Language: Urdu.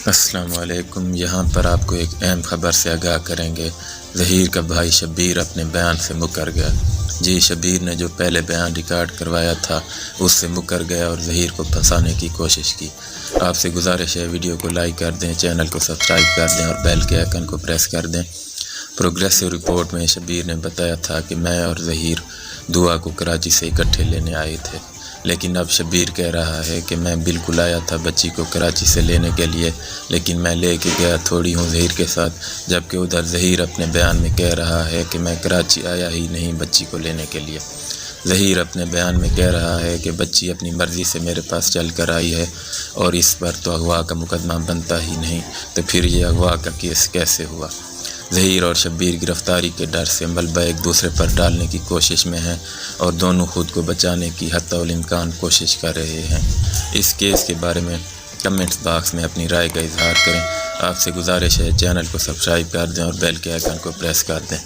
السلام علیکم۔ یہاں پر آپ کو ایک اہم خبر سے آگاہ کریں گے۔ ظہیر کا بھائی شبیر اپنے بیان سے مکر گیا۔ جی، شبیر نے جو پہلے بیان ریکارڈ کروایا تھا اس سے مکر گیا اور ظہیر کو پھنسانے کی کوشش کی۔ آپ سے گزارش ہے ویڈیو کو لائک کر دیں، چینل کو سبسکرائب کر دیں اور بیل کے آئیکن کو پریس کر دیں۔ پروگریسو رپورٹ میں شبیر نے بتایا تھا کہ میں اور ظہیر دعا کو کراچی سے اکٹھے لینے آئے تھے، لیکن اب شبیر کہہ رہا ہے کہ میں بالکل آیا تھا بچی کو کراچی سے لینے کے لیے، لیکن میں لے کے گیا تھوڑی ہوں ظہیر کے ساتھ، جبکہ ادھر ظہیر اپنے بیان میں کہہ رہا ہے کہ میں کراچی آیا ہی نہیں بچی کو لینے کے لیے۔ ظہیر اپنے بیان میں کہہ رہا ہے کہ بچی اپنی مرضی سے میرے پاس چل کر آئی ہے اور اس پر تو اغوا کا مقدمہ بنتا ہی نہیں، تو پھر یہ اغوا کا کیس کیسے ہوا؟ ظہیر اور شبیر گرفتاری کے ڈر سے ملبہ ایک دوسرے پر ڈالنے کی کوشش میں ہیں اور دونوں خود کو بچانے کی حتی الامکان کوشش کر رہے ہیں۔ اس کیس کے بارے میں کمنٹس باکس میں اپنی رائے کا اظہار کریں۔ آپ سے گزارش ہے چینل کو سبسکرائب کر دیں اور بیل کے آئیکن کو پریس کر دیں۔